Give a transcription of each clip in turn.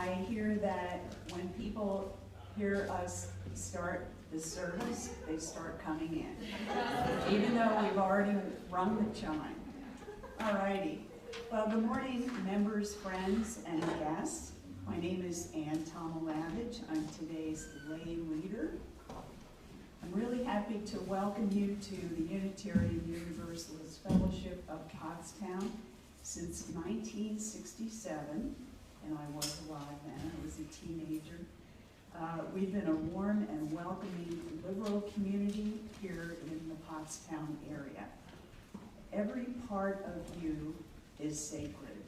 I hear that when people hear us start the service, they start coming in, even though we've already rung the chime. All righty. Well, good morning, members, friends, and guests. My name is Ann Tomalavich. I'm today's lay leader. I'm really happy to welcome you to the Unitarian Universalist Fellowship of Pottstown since 1967, and I was alive then. I was a teenager. We've been a warm and welcoming liberal community here in the Pottstown area. Every part of you is sacred.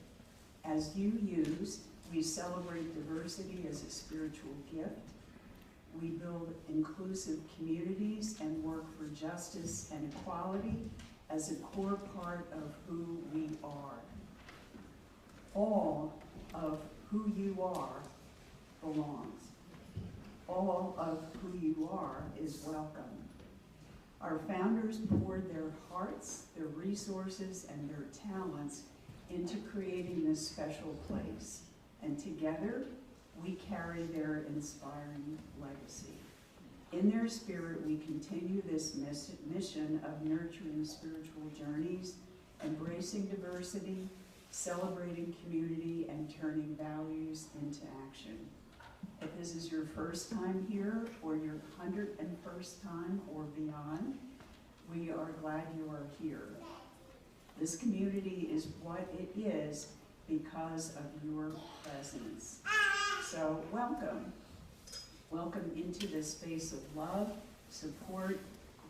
As you used, we celebrate diversity as a spiritual gift. We build inclusive communities and work for justice and equality as a core part of who we are. All of who you are belongs. All of who you are is welcome. Our founders poured their hearts, their resources, and their talents into creating this special place. And together, we carry their inspiring legacy. In their spirit, we continue this mission of nurturing spiritual journeys, embracing diversity, celebrating community, and turning values into action. If this is your first time here, or your 101st time or beyond, we are glad you are here. This community is what it is because of your presence. So welcome. Welcome into this space of love, support,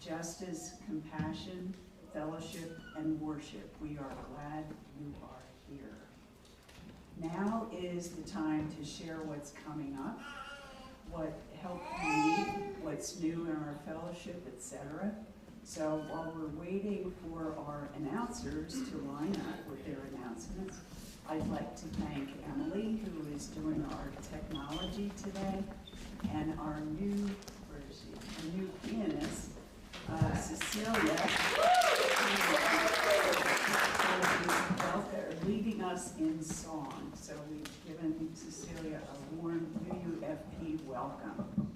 justice, compassion, fellowship, and worship. We are glad you are here. Now is the time to share what's coming up, what helped you meet, what's new in our fellowship, etc. So while we're waiting for our announcers to line up with their announcements, I'd like to thank Emily, who is doing our technology today, and our new, where is she? Our new pianist, Cecilia, who is leading us in song. So we've given Cecilia a warm UUFP welcome.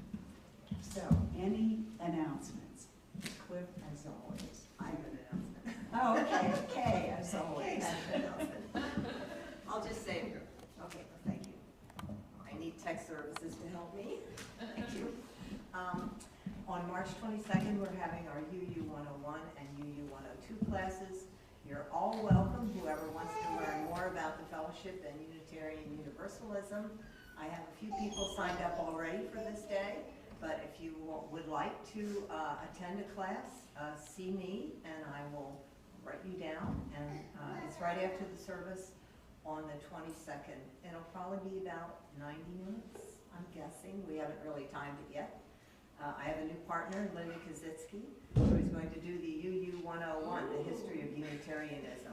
So, any announcements? Cliff, as always. I have an announcement. Oh, okay, Kay, as always. I'll just say, okay, well, thank you. I need tech services to help me. Thank you. On March 22nd, we're having our UU 101 and UU 102 classes. You're all welcome, whoever wants to learn more about the fellowship and Unitarian Universalism. I have a few people signed up already for this day, but if you would like to attend a class, see me and I will write you down. And it's right after the service on the 22nd. It'll probably be about 90 minutes, I'm guessing. We haven't really timed it yet. I have a new partner, Linda Kazitsky, who is going to do the UU 101, the history of Unitarianism.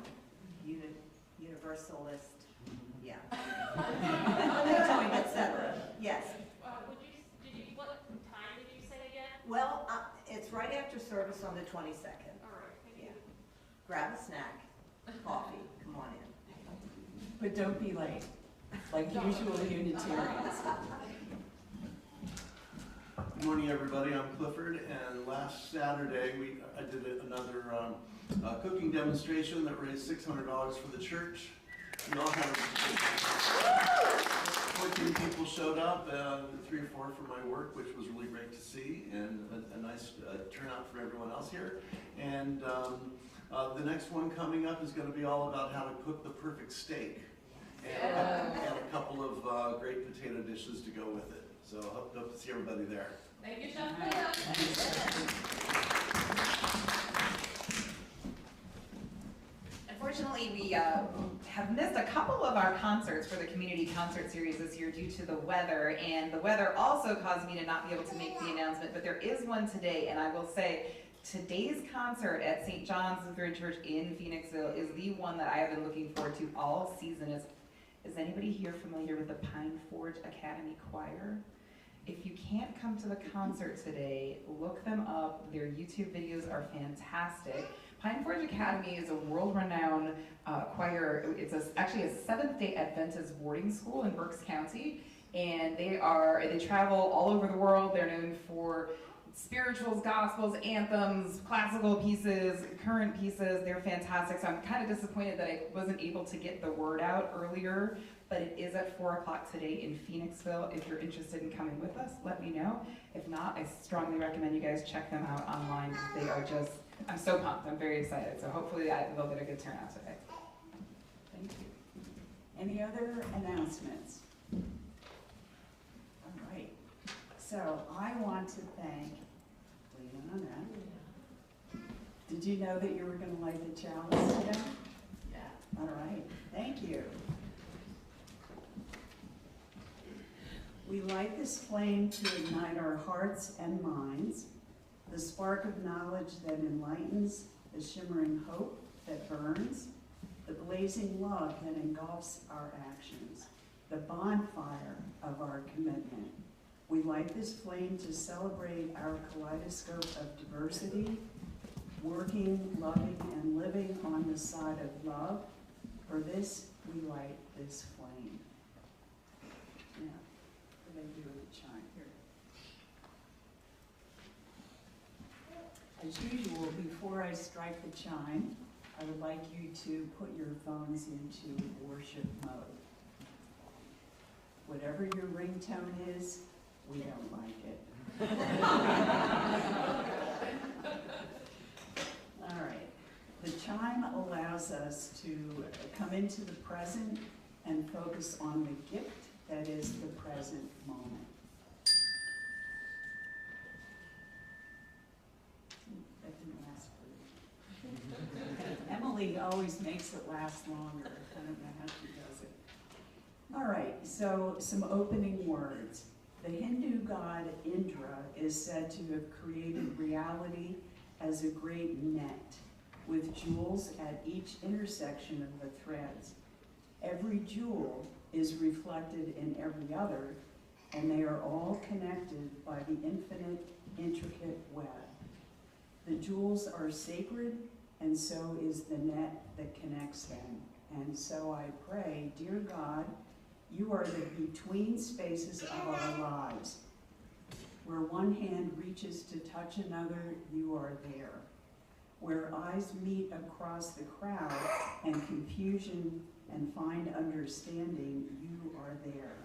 Universalist, yeah. Etc. Yes. What time did you say again? Well, it's right after service on the 22nd. All right. Yeah. Grab a snack, coffee, come on in. But don't be late, like usual Unitarians. Good morning, everybody. I'm Clifford, and last Saturday I did another cooking demonstration that raised $600 for the church. We all had 14 people showed up, 3 or 4 from my work, which was really great to see, and a nice turnout for everyone else here. And the next one coming up is going to be all about how to cook the perfect steak, and a couple of great potato dishes to go with it. So hope to see everybody there. Thank you, Chef Leah. Unfortunately, we have missed a couple of our concerts for the community concert series this year due to the weather, and the weather also caused me to not be able to make the announcement, but there is one today, and I will say today's concert at St. John's Lutheran Church in Phoenixville is the one that I have been looking forward to all season. Is anybody here familiar with the Pine Forge Academy Choir? If you can't come to the concert today, look them up. Their YouTube videos are fantastic. Pine Forge Academy is a world-renowned choir. It's actually a Seventh-day Adventist boarding school in Berks County, and they travel all over the world. They're known for spirituals, gospels, anthems, classical pieces, current pieces. They're fantastic. So I'm kind of disappointed that I wasn't able to get the word out earlier, but it is at 4 o'clock today in Phoenixville. If you're interested in coming with us, let me know. If not, I strongly recommend you guys check them out online. They are just, I'm so pumped. I'm very excited. So hopefully they'll get a good turnout today. Thank you. Any other announcements? All right. So I want to thank Leona. Did you know that you were going to light the chalice today? Yeah. All right. Thank you. We light this flame to ignite our hearts and minds, the spark of knowledge that enlightens, the shimmering hope that burns, the blazing love that engulfs our actions, the bonfire of our commitment. We light this flame to celebrate our kaleidoscope of diversity, working, loving, and living on the side of love. For this, we light this flame. Yeah. What do they do with the chime? Here. As usual, before I strike the chime, I would like you to put your phones into worship mode. Whatever your ringtone is, we don't like it. All right. The chime allows us to come into the present and focus on the gift that is the present moment. That didn't last very long. Emily always makes it last longer. I don't know how she does it. All right, so some opening words. The Hindu god Indra is said to have created reality as a great net, with jewels at each intersection of the threads. Every jewel is reflected in every other, and they are all connected by the infinite, intricate web. The jewels are sacred, and so is the net that connects them. And so I pray, dear God, you are the between spaces of our lives. Where one hand reaches to touch another, you are there. Where eyes meet across the crowd and confusion and find understanding, you are there.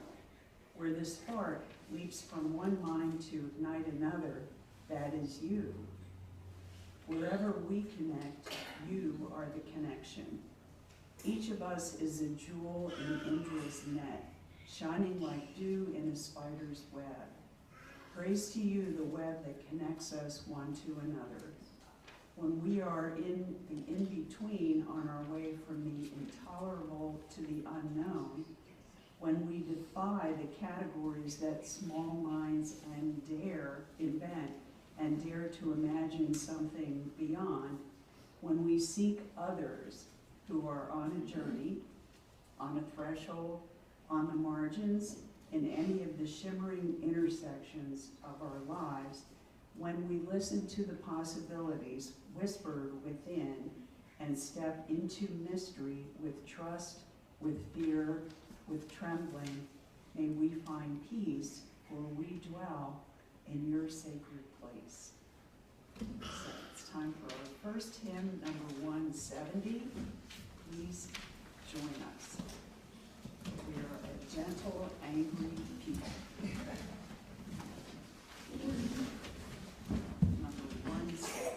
Where the spark leaps from one mind to ignite another, that is you. Wherever we connect, you are the connection. Each of us is a jewel in Indra's net, shining like dew in a spider's web. Praise to you, the web that connects us one to another. When we are in the in-between on our way from the intolerable to the unknown, when we defy the categories that small minds and dare invent and dare to imagine something beyond, when we seek others who are on a journey, on a threshold, on the margins, in any of the shimmering intersections of our lives, when we listen to the possibilities whispered within and step into mystery with trust, with fear, with trembling, may we find peace where we dwell in your sacred place. So it's time for our first hymn, number 170. Please join us. We are a gentle, angry people. Number 170.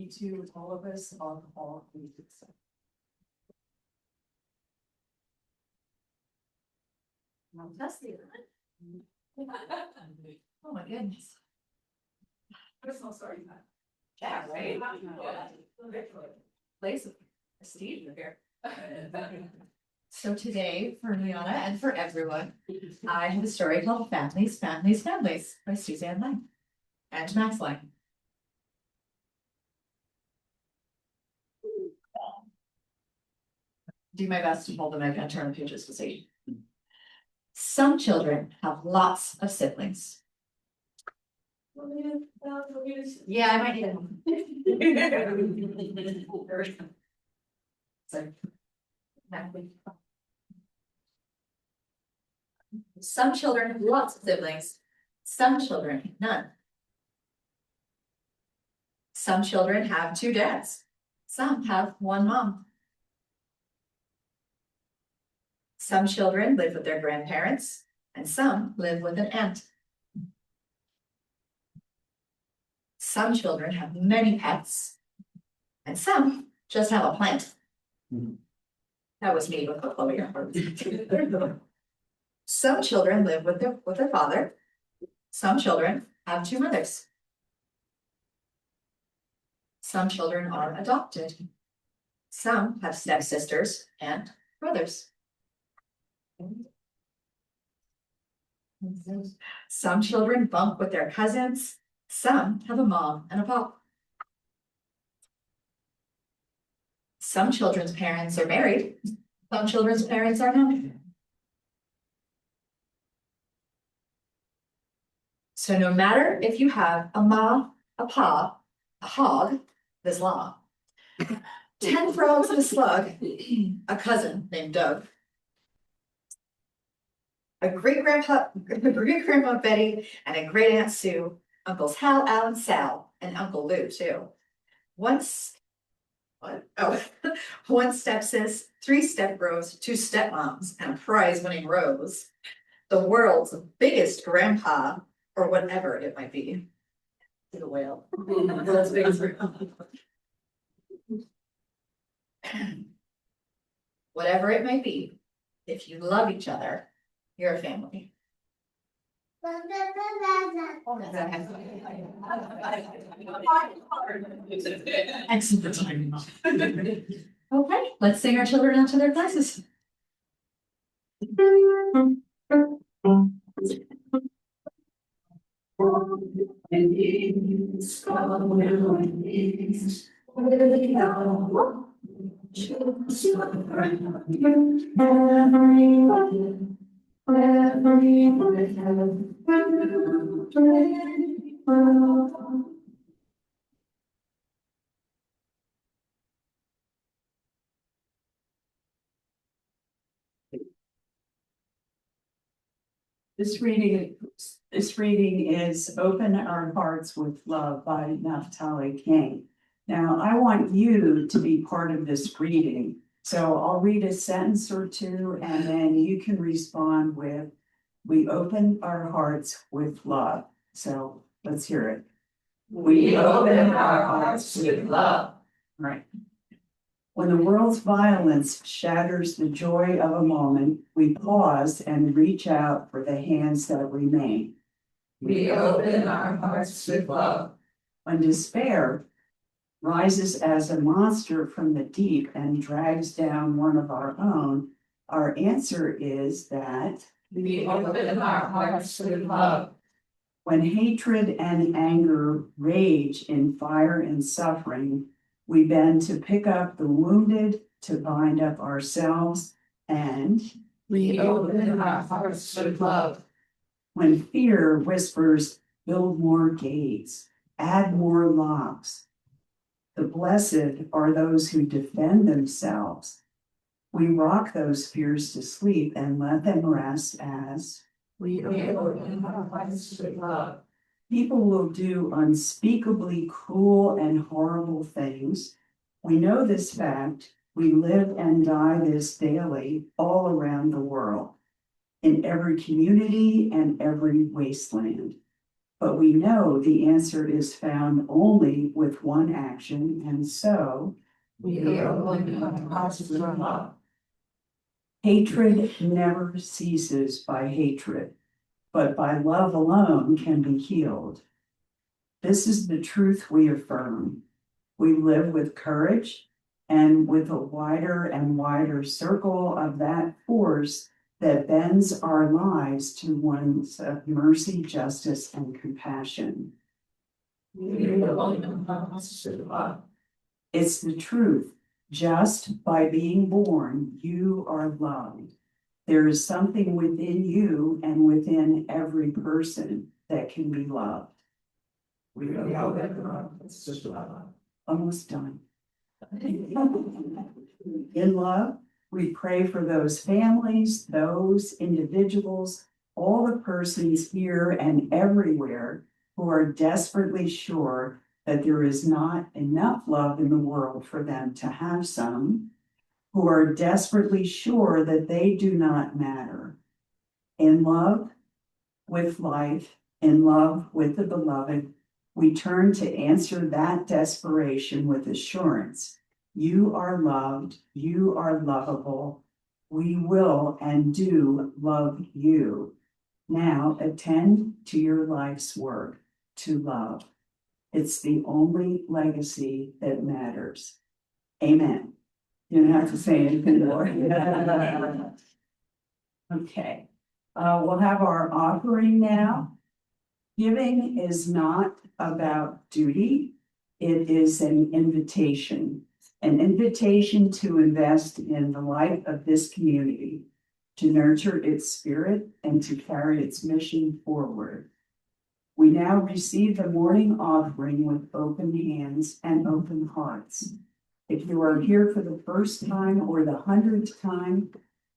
to all of us on all ages. Now, that's the oh my goodness. Personal story time. Yeah, right? Place of prestige here. So today, for Liana and for everyone, I have a story called Families, Families, Families by Suzanne Lang and Max Lang. Do my best to hold the mic and turn the pages to see. Some children have lots of siblings. Yeah, I might need them. Some children have lots of siblings. Some children none. Some children have 2 dads. Some have 1 mom. Some children live with their grandparents, and some live with an aunt. Some children have many pets, and some just have a plant. That was me with the Chloe. Some children live with their father. Some children have 2 mothers. Some children are adopted. Some have stepsisters and brothers. Some children bunk with their cousins. Some have a mom and a pop. Some children's parents are married. Some children's parents are not. So no matter if you have a ma, a pa, a hog, this law, 10 frogs and a slug, a cousin named Doug, a great grandma Betty, and a great aunt Sue, uncles Hal, Al, and Sal, and Uncle Lou too. One stepsis, 3 stepbros, 2 stepmoms, and a prize-winning rose. The world's biggest grandpa, or whatever it might be. The whale. World's biggest grandpa. Whatever it might be, if you love each other, you're a family. Excellent timing. Okay, let's sing our children out to their classes. This reading is Open Our Hearts with Love by Naphtali King. Now, I want you to be part of this reading. So I'll read a sentence or two, and then you can respond with, we open our hearts with love. So let's hear it. We open our hearts with love. Right. When the world's violence shatters the joy of a moment, we pause and reach out for the hands that remain. We open our hearts with love. When despair rises as a monster from the deep and drags down one of our own, our answer is that we open our hearts with love. When hatred and anger rage in fire and suffering, we bend to pick up the wounded, to bind up ourselves, and we open our hearts with love. When fear whispers, build more gates, add more locks. The blessed are those who defend themselves. We rock those fears to sleep and let them rest as we open our hearts with love. People will do unspeakably cruel and horrible things. We know this fact. We live and die this daily all around the world, in every community and every wasteland. But we know the answer is found only with one action, and so We are one love. hatred never ceases by hatred, but by love alone can be healed. This is the truth we affirm. We live with courage and with a wider and wider circle of that force that bends our lives to ones of mercy, justice, and compassion. We are one love. It's the truth. Just by being born, you are loved. There is something within you and within every person that can be loved. We are love. Almost done. In love, we pray for those families, those individuals, all the persons here and everywhere who are desperately sure that there is not enough love in the world for them to have some, who are desperately sure that they do not matter. In love with life, in love with the beloved, we turn to answer that desperation with assurance. You are loved, you are lovable, we will and do love you. Now attend to your life's work, to love. It's the only legacy that matters. Amen. You don't have to say anything more. Okay, we'll have our offering now. Giving is not about duty. It is an invitation to invest in the life of this community, to nurture its spirit and to carry its mission forward. We now receive the morning offering with open hands and open hearts. If you are here for the first time or the 100th time,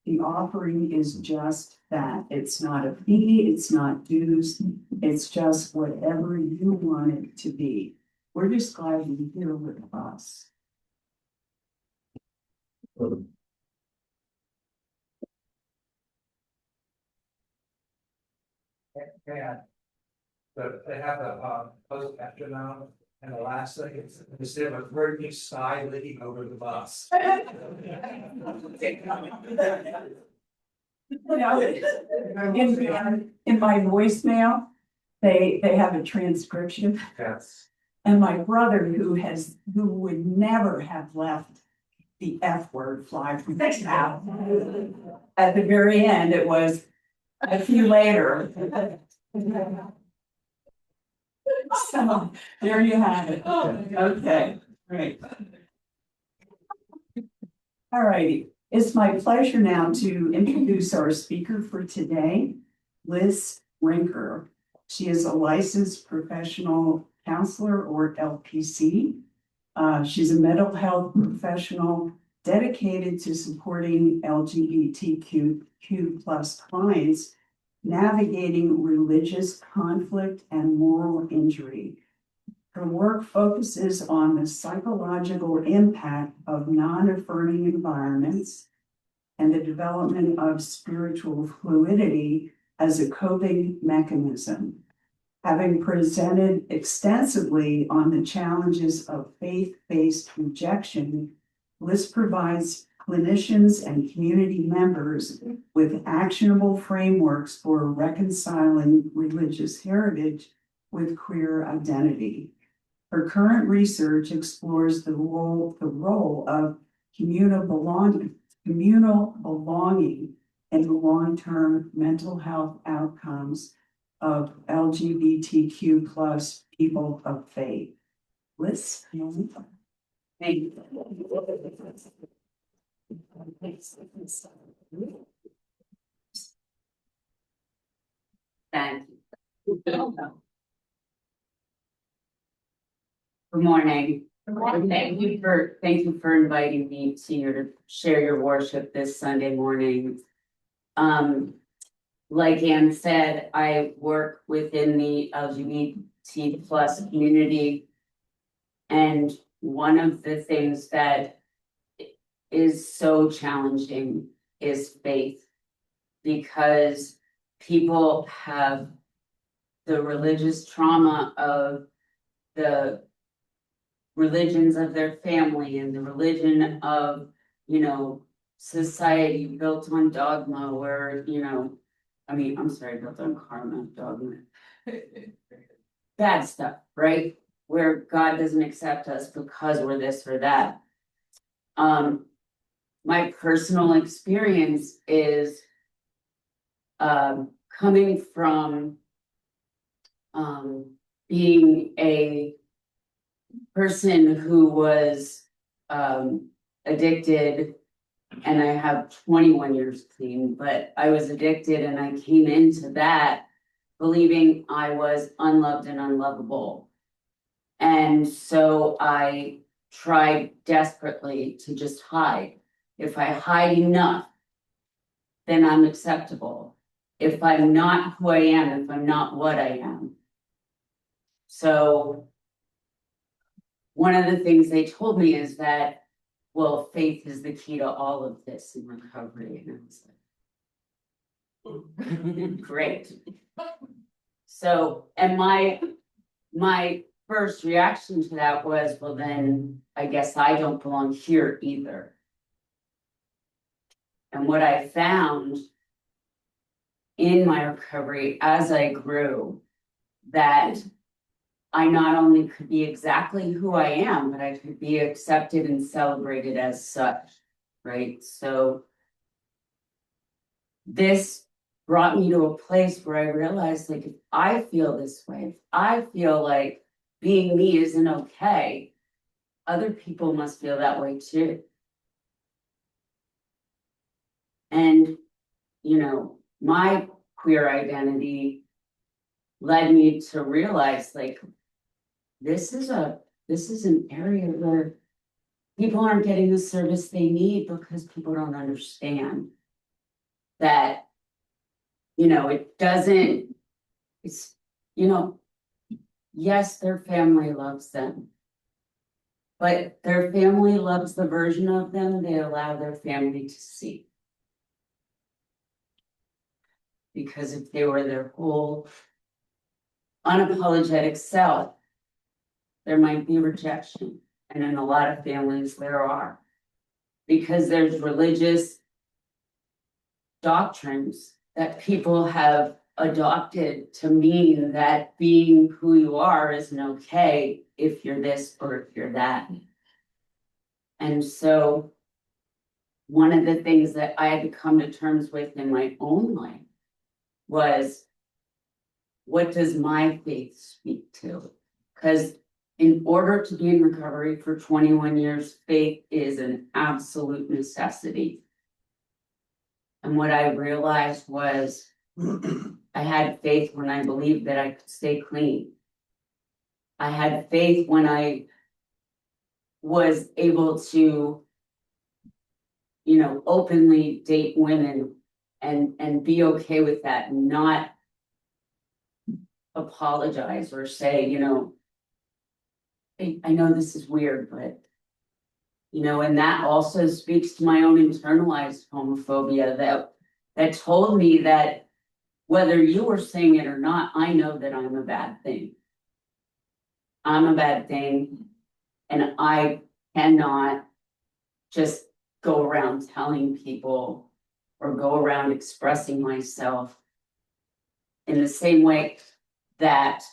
the offering is just that. It's not a fee, it's not dues, it's just whatever you want it to be. We're just glad you're here with us. Yeah. But they have a post metronome, and the last thing is instead of a Britney sigh leading over the bus. In my voicemail, they have a transcription, Yes. and my brother who would never have left the F word fly from his mouth. At the very end, it was a few later. So there you have it. Okay, great. All righty. It's my pleasure now to introduce our speaker for today, Liss Rinker. She is a licensed professional counselor, or LPC. She's a mental health professional dedicated to supporting LGBTQ plus clients navigating religious conflict and moral injury. Her work focuses on the psychological impact of non-affirming environments and the development of spiritual fluidity as a coping mechanism. Having presented extensively on the challenges of faith-based rejection, Liss provides clinicians and community members with actionable frameworks for reconciling religious heritage with queer identity. Her current research explores the role of communal belonging in the long-term mental health outcomes of LGBTQ plus people of faith. Liss, thank you. Thank you. Good morning. Thank you for inviting me to share your worship this Sunday morning. Like Ann said, I work within the LGBT plus community. And one of the things that is so challenging is faith, because people have the religious trauma of the religions of their family and the religion of, you know, society built on dogma where, you know, I mean, I'm sorry, built on karma, dogma. Bad stuff, right? Where God doesn't accept us because we're this or that. My personal experience is coming from being a person who was addicted, and I have 21 years clean, but I was addicted and I came into that believing I was unloved and unlovable. And so I tried desperately to just hide. If I hide enough, then I'm acceptable. If I'm not who I am, if I'm not what I am. So one of the things they told me is that, well, faith is the key to all of this in recovery. And I was like, great. So, and my first reaction to that was, well, then I guess I don't belong here either. And what I found in my recovery as I grew, that I not only could be exactly who I am, but I could be accepted and celebrated as such, right? So this brought me to a place where I realized, like, if I feel this way, if I feel like being me isn't okay, other people must feel that way too. And, you know, my queer identity led me to realize, like, this is an area where people aren't getting the service they need because people don't understand that, you know, it's, you know, yes, their family loves them, but their family loves the version of them they allow their family to see. Because if they were their whole unapologetic self, there might be rejection. And in a lot of families there are. Because there's religious doctrines that people have adopted to mean that being who you are isn't okay if you're this or if you're that. And so one of the things that I had to come to terms with in my own life was, what does my faith speak to? Because in order to be in recovery for 21 years, faith is an absolute necessity. And what I realized was I had faith when I believed that I could stay clean. I had faith when I was able to, you know, openly date women and be okay with that and not apologize or say, you know, I know this is weird, but, you know, and that also speaks to my own internalized homophobia that told me that whether you were saying it or not, I know that I'm a bad thing. I'm a bad thing, and I cannot just go around telling people or go around expressing myself in the same way that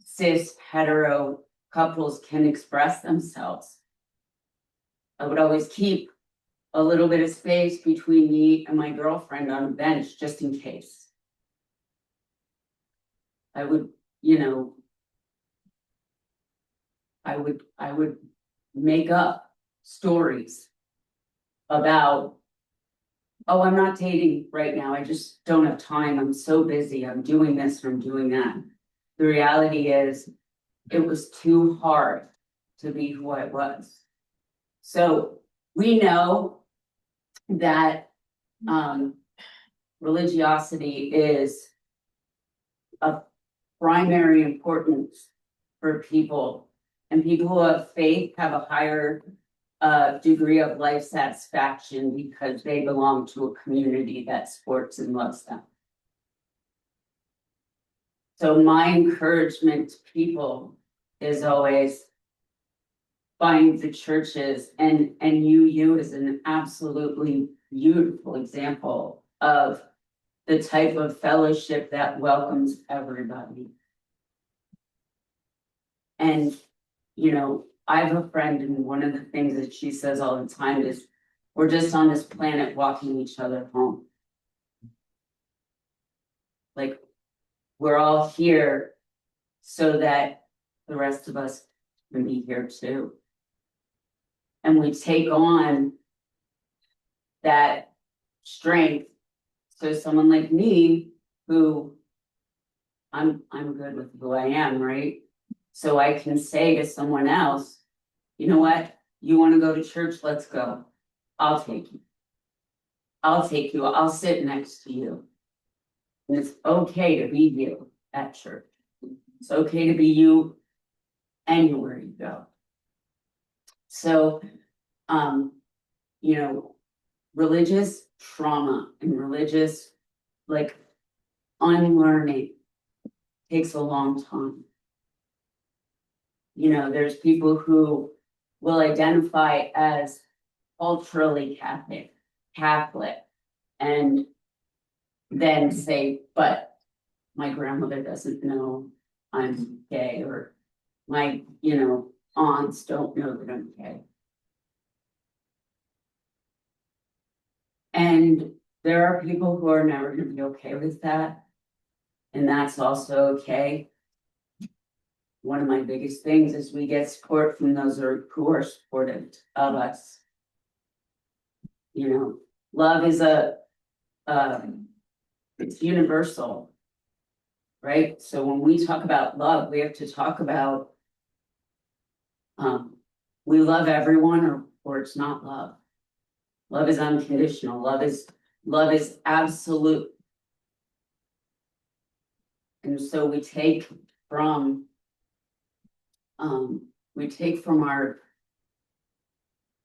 cis hetero couples can express themselves. I would always keep a little bit of space between me and my girlfriend on a bench just in case. I would, you know, I would make up stories about, oh, I'm not dating right now, I just don't have time, I'm so busy, I'm doing this and I'm doing that. The reality is, it was too hard to be who I was. So we know that religiosity is of primary importance for people, and people who have faith have a higher degree of life satisfaction because they belong to a community that supports and loves them. So my encouragement to people is always find the churches, and UU is an absolutely beautiful example of the type of fellowship that welcomes everybody. And, you know, I have a friend, and one of the things that she says all the time is, we're just on this planet walking each other home. Like, we're all here so that the rest of us can be here too. And we take on that strength. So someone like me, who I'm good with who I am, right? So I can say to someone else, you know what? You want to go to church? Let's go. I'll take you. I'll take you. I'll sit next to you. And it's okay to be you at church. It's okay to be you anywhere you go. So, you know, religious trauma and religious, like, unlearning takes a long time. You know, there's people who will identify as culturally Catholic, and then say, but my grandmother doesn't know I'm gay, or my, you know, aunts don't know that I'm gay. And there are people who are never going to be okay with that, and that's also okay. One of my biggest things is we get support from those who are supportive of us. You know, love is it's universal, right? So when we talk about love, we have to talk about we love everyone, or it's not love. Love is unconditional. Love is absolute. And so we take from our,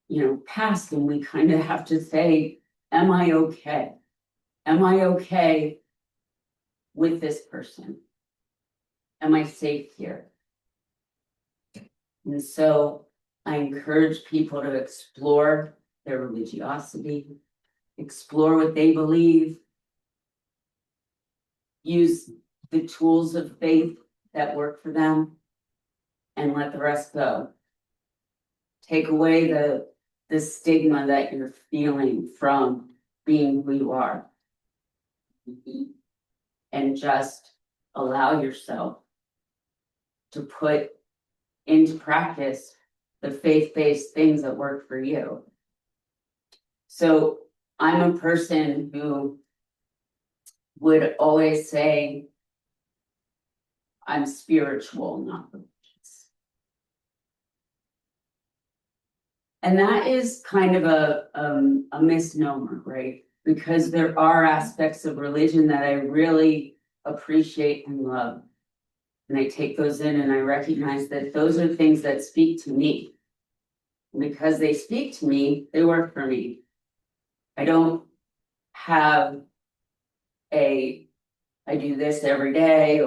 you know, past, and we kind of have to say, am I okay? Am I okay with this person? Am I safe here? And so I encourage people to explore their religiosity, explore what they believe, use the tools of faith that work for them, and let the rest go. Take away the stigma that you're feeling from being who you are, and just allow yourself to put into practice the faith-based things that work for you. So I'm a person who would always say, I'm spiritual, not religious. And that is kind of a misnomer, right? Because there are aspects of religion that I really appreciate and love. And I take those in, and I recognize that those are things that speak to me. And because they speak to me, they work for me. I don't have I do this every day,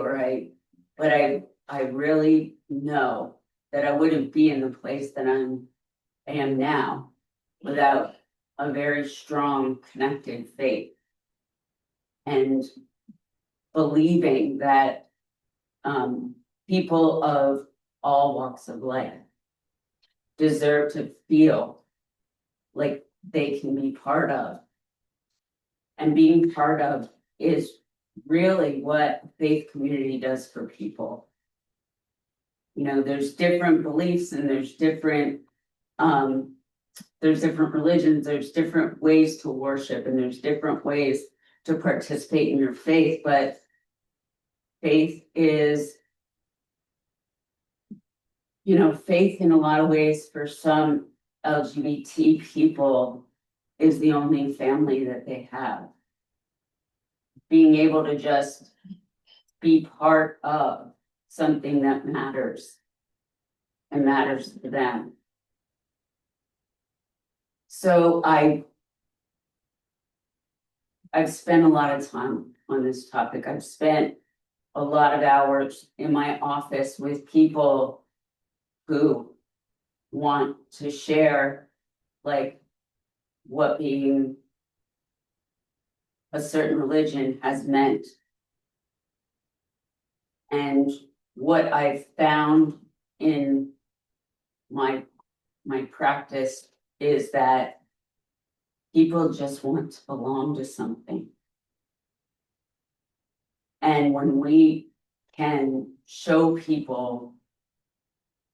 but I really know that I wouldn't be in the place that I am now without a very strong connected faith, and believing that people of all walks of life deserve to feel like they can be part of. And being part of is really what faith community does for people. You know, there's different beliefs, and there's different religions, there's different ways to worship, and there's different ways to participate in your faith, but faith is, you know, faith in a lot of ways for some LGBT people is the only family that they have. Being able to just be part of something that matters and matters to them. So I've spent a lot of time on this topic. I've spent a lot of hours in my office with people who want to share, like, what being a certain religion has meant. And what I've found in my practice is that people just want to belong to something. And when we can show people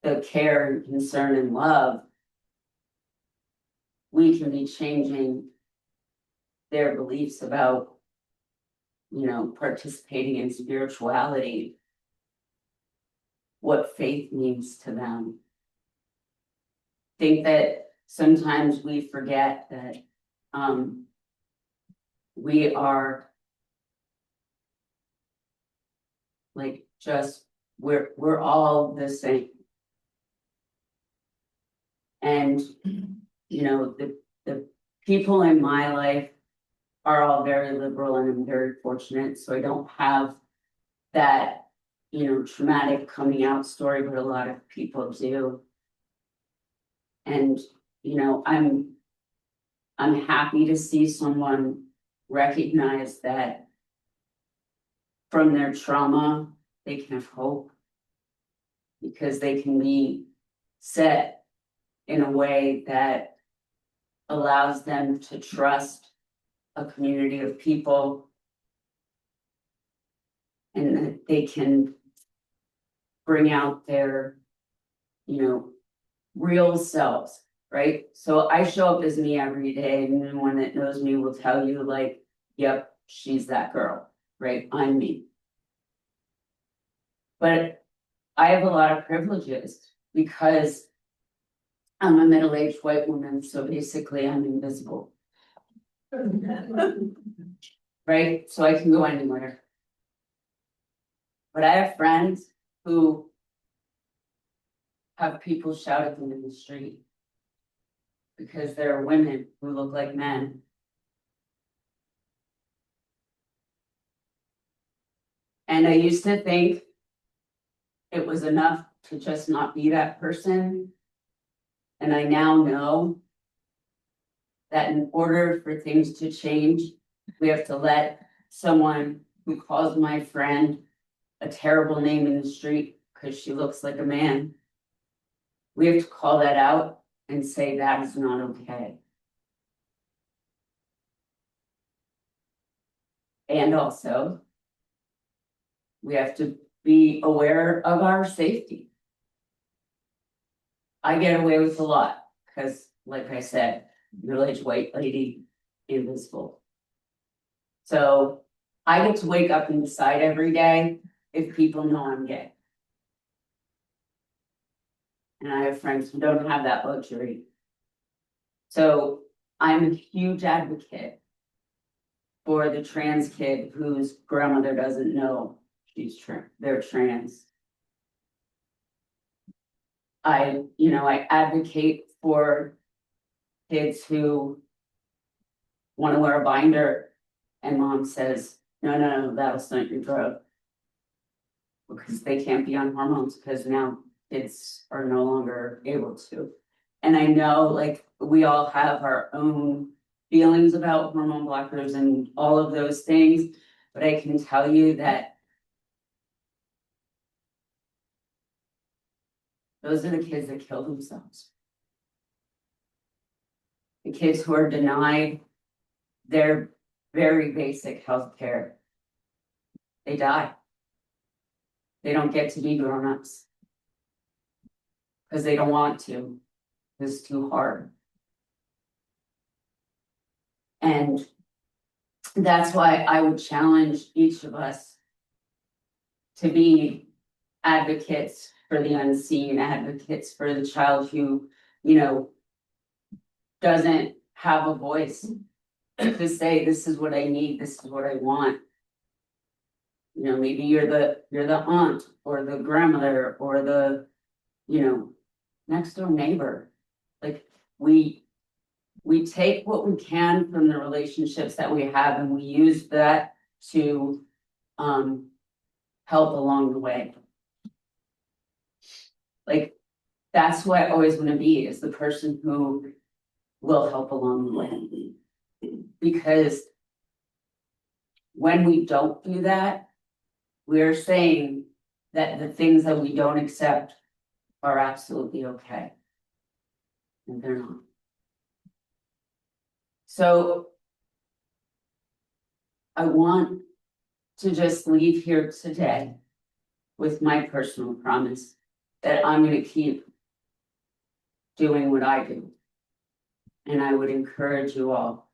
the care and concern and love, we can be changing their beliefs about, participating in spirituality, what faith means to them. I think that sometimes we forget that we are like we're all the same. And the people in my life are all very liberal, and I'm very fortunate, so I don't have that traumatic coming out story, but a lot of people do. And I'm happy to see someone recognize that from their trauma they can have hope, because they can be set in a way that allows them to trust a community of people, and that they can bring out their, real selves, right? So I show up as me every day, and anyone that knows me will tell you, like, yep, she's that girl, right? I'm me. But I have a lot of privileges because I'm a middle-aged white woman, so basically I'm invisible. Right? So I can go anywhere. But I have friends who have people shout at them in the street because there are women who look like men. And I used to think it was enough to just not be that person. And I now know that in order for things to change, we have to let someone who calls my friend a terrible name in the street because she looks like a man, we have to call that out and say that is not okay. And also, we have to be aware of our safety. I get away with a lot because, like I said, middle-aged white lady, invisible. So I get to wake up and decide every day if people know I'm gay. And I have friends who don't have that luxury. So I'm a huge advocate for the trans kid whose grandmother doesn't know they're trans. I advocate for kids who want to wear a binder and mom says, no, that'll stunt your growth. Because they can't be on hormones because now kids are no longer able to. And I know, like, we all have our own feelings about hormone blockers and all of those things, but I can tell you that those are the kids that kill themselves. The kids who are denied their very basic health care, they die. They don't get to be grown-ups because they don't want to. It's too hard. And that's why I would challenge each of us to be advocates for the unseen, advocates for the child who, doesn't have a voice to say, this is what I need, this is what I want. Maybe you're the aunt or the grandmother or the, next door neighbor. Like, we take what we can from the relationships that we have and we use that to help along the way. Like, that's what I always want to be, is the person who will help along the way. Because when we don't do that, we're saying that the things that we don't accept are absolutely okay. And they're not. So I want to just leave here today with my personal promise that I'm going to keep doing what I do. And I would encourage you all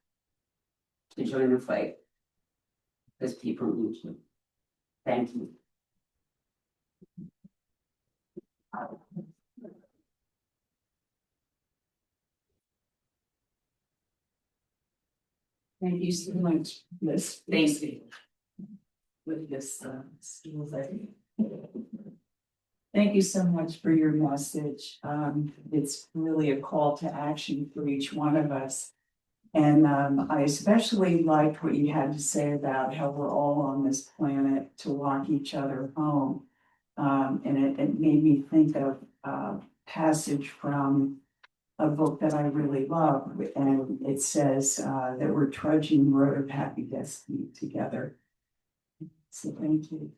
to join the fight, because people need you. Thank you. Thank you so much, Liss. Thank you. With this, school day. Thank you so much for your message. It's really a call to action for each one of us. And I especially liked what you had to say about how we're all on this planet to walk each other home. And it made me think of a passage from a book that I really love, and it says that we're trudging the road of happy destiny together. So thank you.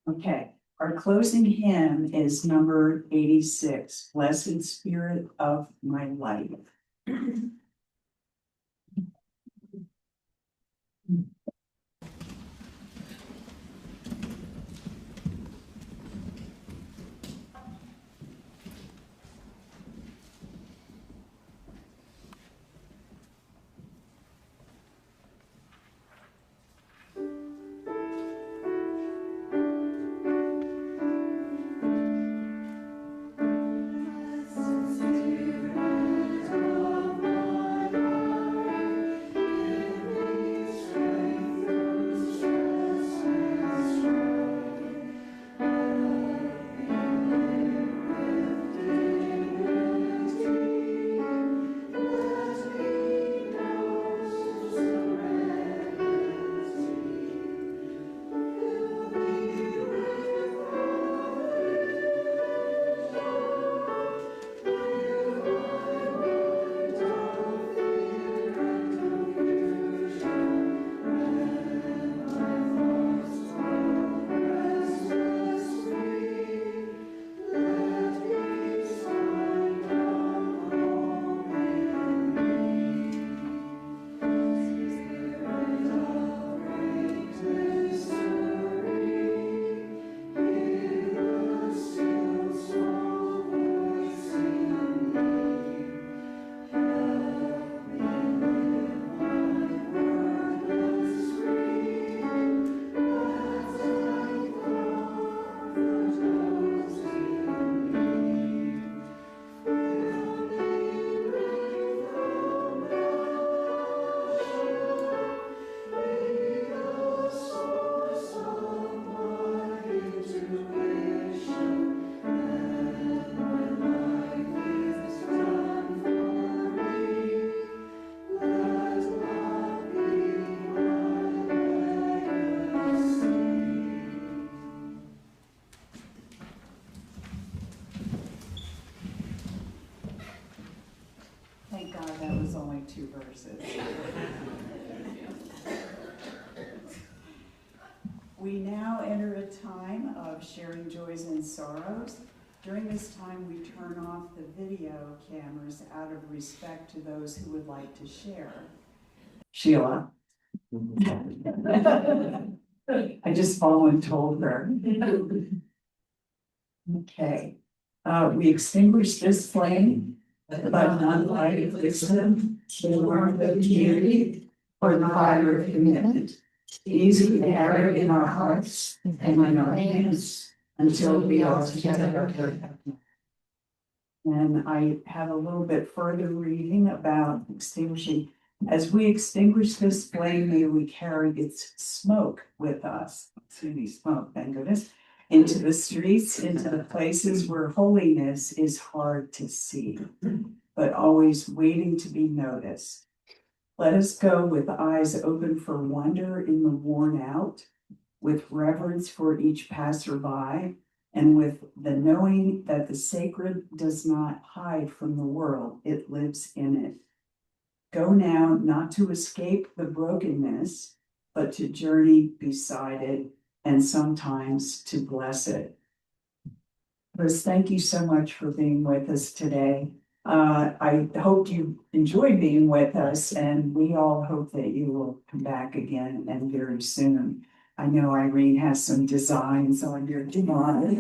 Okay, our closing hymn is number 86, Blessed Spirit of My Life. Thank God that was only 2 verses. We now enter a time of sharing joys and sorrows. During this time, we turn off the video cameras out of respect to those who would like to share. Sheila. I just told her. Okay. We extinguish this flame, but not light of wisdom, the warmth of community, or the fire of commitment. These we carry in our hearts and in our hands until we all together are heard. And I have a little bit further reading about extinguishing. As we extinguish this flame, may we carry its smoke with us. Excuse me, smoke, thank goodness. Into the streets, into the places where holiness is hard to see, but always waiting to be noticed. Let us go with eyes open for wonder in the worn out, with reverence for each passerby, and with the knowing that the sacred does not hide from the world, it lives in it. Go now not to escape the brokenness, but to journey beside it, and sometimes to bless it. Liz, thank you so much for being with us today. I hope you enjoyed being with us, and we all hope that you will come back again and very soon. I know Irene has some designs on your demand.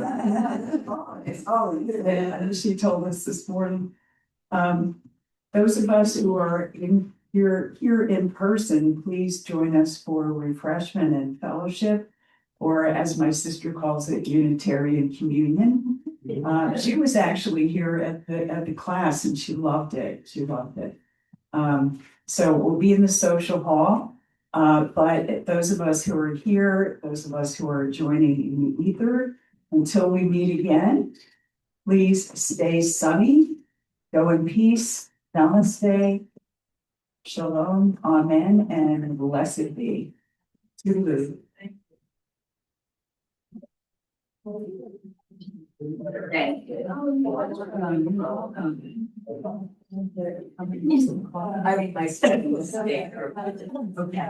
Oh, yeah, she told us this morning. Those of us who are here in person, please join us for refreshment and fellowship, or as my sister calls it, Unitarian Communion. She was actually here at the class and she loved it. She loved it. So we'll be in the social hall. But those of us who are here, those of us who are joining in the ether, until we meet again, please stay sunny, go in peace, namaste, shalom, amen, and blessed be. Toodaloo. Thank you. I mean, my schedule is there. Okay.